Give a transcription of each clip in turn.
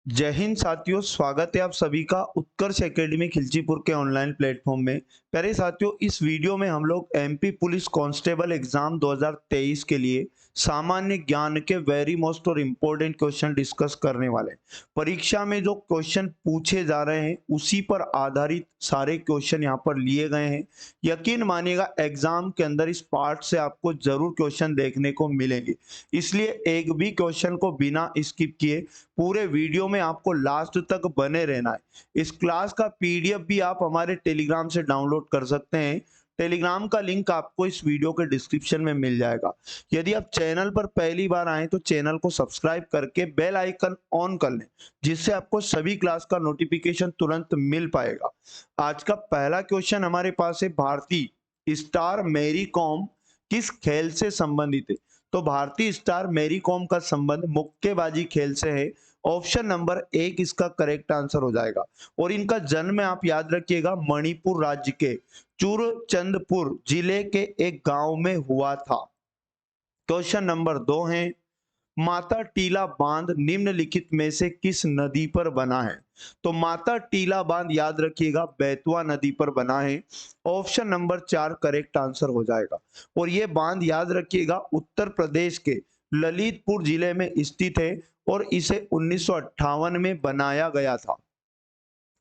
जय हिंद साथियों, स्वागत है आप सभी का उत्कर्ष एकेडमी खिलचीपुर के ऑनलाइन प्लेटफॉर्म में। प्यारे साथियों, इस वीडियो में हम लोग एमपी पुलिस कांस्टेबल एग्जाम 2023 के लिए सामान्य ज्ञान के वेरी मोस्ट और इम्पोर्टेंट क्वेश्चन डिस्कस करने वाले हैं। परीक्षा में जो क्वेश्चन पूछे जा रहे हैं उसी पर आधारित सारे क्वेश्चन यहाँ पर लिए गए हैं। यकीन मानिएगा एग्जाम के अंदर इस पार्ट से आपको जरूर क्वेश्चन देखने को मिलेंगे, इसलिए एक भी क्वेश्चन को बिना स्किप किए पूरे वीडियो में आपको लास्ट तक बने रहना है। इस क्लास का पीडीएफ भी आप हमारे टेलीग्राम से डाउनलोड कर सकते हैं। टेलीग्राम का लिंक आपको इस वीडियो के डिस्क्रिप्शन में मिल जाएगा। यदि आप चैनल पर पहली बार आए तो चैनल को सब्सक्राइब करके बेल आइकन ऑन कर लें, जिससे आपको सभी क्लास का नोटिफिकेशन तुरंत मिल पाएगा। आज का पहला क्वेश्चन हमारे पास है, भारतीय स्टार मैरी कॉम किस खेल से संबंधित है? तो भारतीय स्टार मैरी कॉम का संबंध मुक्केबाजी खेल से है। ऑप्शन नंबर एक इसका करेक्ट आंसर हो जाएगा। और इनका जन्म आप याद रखिएगा मणिपुर राज्य के चूरचंदपुर जिले के एक गांव में हुआ था। क्वेश्चन नंबर दो है, माता टीला बांध निम्नलिखित में से किस नदी पर बना है? तो माता टीला बांध याद रखिएगा बेतवा नदी पर बना है। ऑप्शन नंबर चार करेक्ट आंसर हो जाएगा। और यह बांध याद रखिएगा उत्तर प्रदेश के ललितपुर जिले में स्थित है और इसे 1958 में बनाया गया था।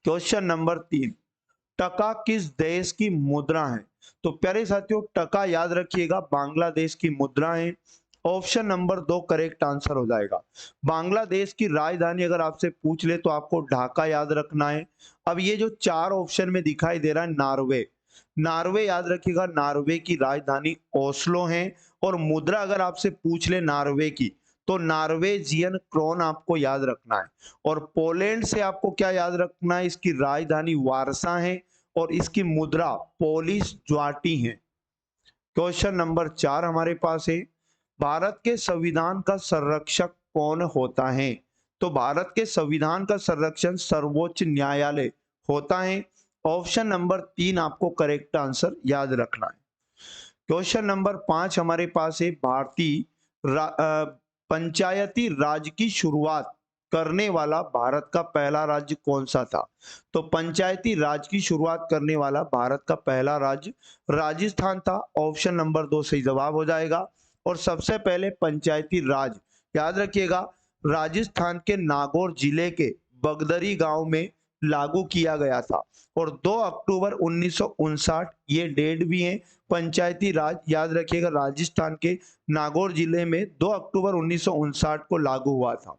क्वेश्चन नंबर तीन, टका किस देश की मुद्रा है? तो प्यारे साथियों, टका याद रखिएगा बांग्लादेश की मुद्रा है। ऑप्शन नंबर दो करेक्ट आंसर हो जाएगा। बांग्लादेश की राजधानी अगर आपसे पूछ ले तो आपको ढाका याद रखना है। अब ये जो चार ऑप्शन में दिखाई दे रहा है, नॉर्वे, नॉर्वे याद रखिएगा नॉर्वे की राजधानी ओस्लो है। और मुद्रा अगर आपसे पूछ ले नॉर्वे की तो नॉर्वेजियन क्रोन आपको याद रखना है। और पोलैंड से आपको क्या याद रखना है, इसकी राजधानी वारसा है और इसकी मुद्रा पोलिश ज्वाटी है। क्वेश्चन नंबर चार हमारे पास है, भारत के संविधान का संरक्षक कौन होता है? तो भारत के संविधान का संरक्षण सर्वोच्च न्यायालय होता है। ऑप्शन नंबर तीन आपको करेक्ट आंसर याद रखना है। क्वेश्चन नंबर पांच हमारे पास है, भारतीय पंचायती राज की शुरुआत करने वाला भारत का पहला राज्य कौन सा था? तो पंचायती राज की शुरुआत करने वाला भारत का पहला राज्य राजस्थान था। ऑप्शन नंबर दो सही जवाब हो जाएगा। और सबसे पहले पंचायती राज याद रखिएगा राजस्थान के नागौर जिले के बगदरी गांव में लागू किया गया था। और 2 अक्टूबर 1959 ये डेट भी है। पंचायती राज याद रखिएगा राजस्थान के नागौर जिले में 2 अक्टूबर 1959 को लागू हुआ था।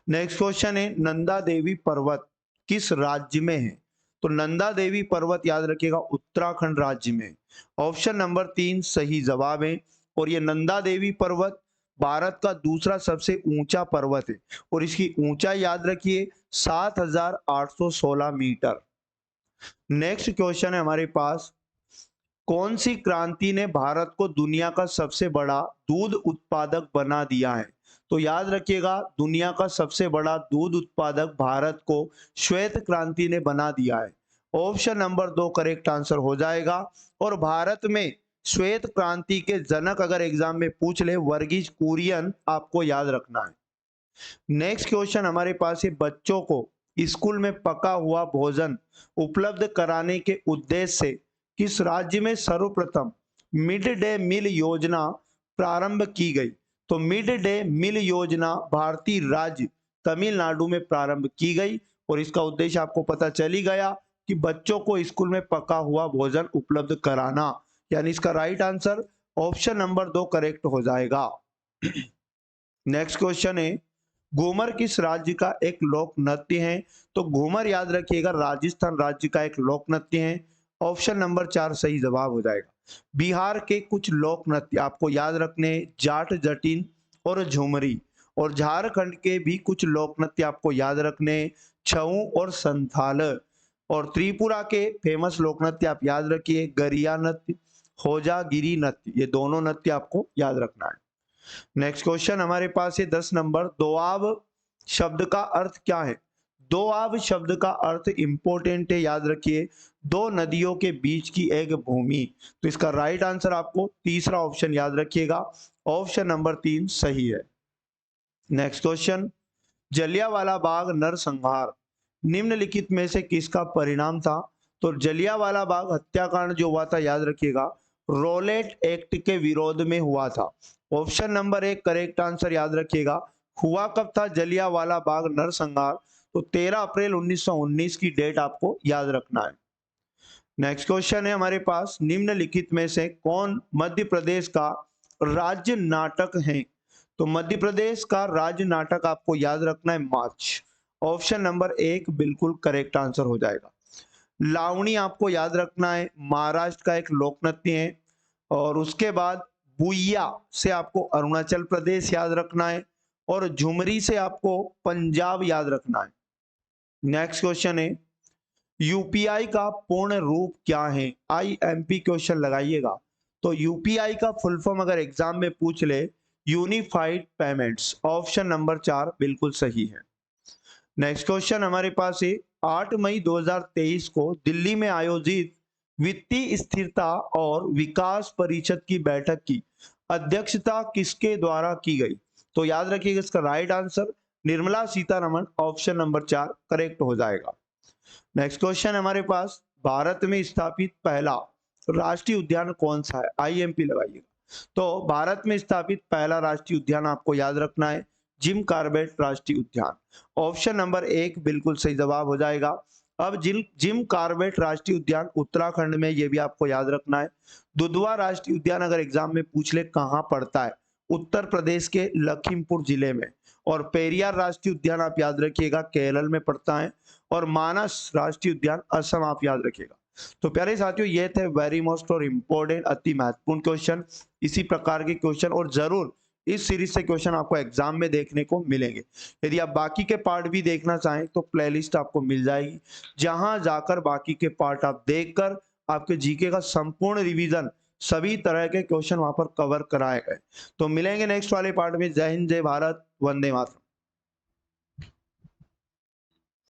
नेक्स्ट क्वेश्चन है, नंदा देवी पर्वत किस राज्य में है? तो नंदा देवी पर्वत याद रखिएगा उत्तराखंड राज्य में। ऑप्शन नंबर तीन सही जवाब है। और ये नंदा देवी पर्वत भारत का दूसरा सबसे ऊंचा पर्वत है और इसकी ऊंचाई याद रखिए 7,816 मीटर। नेक्स्ट क्वेश्चन है हमारे पास, कौन सी क्रांति ने भारत को दुनिया का सबसे बड़ा दूध उत्पादक बना दिया है? तो याद रखिएगा दुनिया का सबसे बड़ा दूध उत्पादक भारत को श्वेत क्रांति ने बना दिया है। ऑप्शन नंबर दो करेक्ट आंसर हो जाएगा। और भारत में श्वेत क्रांति के जनक अगर एग्जाम में पूछ ले वर्गीज कुरियन आपको याद रखना है। नेक्स्ट क्वेश्चन हमारे पास है, बच्चों को स्कूल में पका हुआ भोजन उपलब्ध कराने के उद्देश्य से किस राज्य में सर्वप्रथम मिड डे मील योजना प्रारंभ की गई? तो मिड डे मील योजना भारतीय राज्य तमिलनाडु में प्रारंभ की गई और इसका उद्देश्य आपको पता चल ही गया कि बच्चों को स्कूल में पका हुआ भोजन उपलब्ध कराना, यानी इसका राइट आंसर ऑप्शन नंबर दो करेक्ट हो जाएगा। नेक्स्ट क्वेश्चन है, घूमर किस राज्य का एक लोक नृत्य है? तो घूमर याद रखिएगा राजस्थान राज्य का एक लोक नृत्य है। ऑप्शन नंबर चार सही जवाब हो जाएगा। बिहार के कुछ लोक नृत्य आपको याद रखने हैं, जाट जटिन और झुमरी। और झारखंड के भी कुछ लोक नृत्य आपको याद रखने हैं, छऊ और संथाल। और त्रिपुरा के फेमस लोक नृत्य आप याद रखिए, गरिया नृत्य, होजागिरी नृत्य, ये दोनों नृत्य आपको याद रखना है। नेक्स्ट क्वेश्चन हमारे पास है 10 नंबर, दोआब शब्द का अर्थ क्या है? दोआब शब्द का अर्थ इंपॉर्टेंट है, याद रखिए दो नदियों के बीच की एक भूमि। तो इसका राइट आंसर आपको तीसरा ऑप्शन याद रखिएगा, ऑप्शन नंबर तीन सही है। नेक्स्ट क्वेश्चन, जलियांवाला बाग नरसंहार निम्नलिखित में से किसका परिणाम था? तो जलियांवाला बाग हत्याकांड जो हुआ था, याद रखिएगा, रोलेट एक्ट के विरोध में हुआ था। ऑप्शन नंबर 1 करेक्ट आंसर, याद रखिएगा। हुआ कब था जलियांवाला बाग नरसंहार? तो 13 अप्रैल 1919 की डेट आपको याद रखना है। नेक्स्ट क्वेश्चन है हमारे पास, निम्नलिखित में से कौन मध्य प्रदेश का राज्य नाटक है? तो मध्य प्रदेश का राज्य नाटक आपको याद रखना है मार्च। ऑप्शन नंबर 1 बिल्कुल करेक्ट आंसर हो जाएगा। लावणी आपको याद रखना है, महाराष्ट्र का एक लोक नृत्य है। और उसके बाद बुइया से आपको अरुणाचल प्रदेश याद रखना है, और झुमरी से आपको पंजाब याद रखना है। नेक्स्ट क्वेश्चन है, यूपीआई का पूर्ण रूप क्या है? आईएमपी क्वेश्चन लगाइएगा। तो यूपीआई का फुल फॉर्म अगर एग्जाम में पूछ ले, यूनिफाइड पेमेंट्स। ऑप्शन नंबर 4 बिल्कुल सही है। नेक्स्ट क्वेश्चन हमारे पास है, 8 मई 2023 को दिल्ली में आयोजित वित्तीय स्थिरता और विकास परिषद की बैठक की अध्यक्षता किसके द्वारा की गई? तो याद रखिएगा इसका right answer Nirmala Sitharaman. Option number 4 correct हो जाएगा। नेक्स्ट क्वेश्चन हमारे पास, भारत में स्थापित पहला राष्ट्रीय उद्यान कौन सा है? आईएमपी लगाइएगा। तो भारत में स्थापित पहला राष्ट्रीय उद्यान आपको याद रखना है जिम कॉर्बेट राष्ट्रीय उद्यान। ऑप्शन नंबर 1 बिल्कुल सही जवाब हो जाएगा। अब जिम कॉर्बेट राष्ट्रीय उद्यान उत्तराखंड में, ये भी आपको याद रखना है। दुधवा राष्ट्रीय उद्यान अगर एग्जाम में पूछ ले कहाँ पड़ता है, उत्तर प्रदेश के लखीमपुर जिले में। और पेरियार राष्ट्रीय उद्यान आप याद रखिएगा केरल में पड़ता है। और मानस राष्ट्रीय उद्यान असम आप याद रखिएगा। तो प्यारे साथियों, ये थे वेरी मोस्ट और इम्पोर्टेंट, अति महत्वपूर्ण क्वेश्चन। इसी प्रकार के क्वेश्चन और जरूर इस सीरीज से क्वेश्चन आपको एग्जाम में देखने को मिलेंगे। यदि आप बाकी के पार्ट भी देखना चाहें तो प्लेलिस्ट आपको मिल जाएगी, जहां जाकर बाकी के पार्ट आप देखकर आपके जीके का संपूर्ण रिवीजन, सभी तरह के क्वेश्चन वहां पर कवर कराए गए। तो मिलेंगे नेक्स्ट वाले पार्ट में। जय हिंद, जय भारत, वंदे मातरम।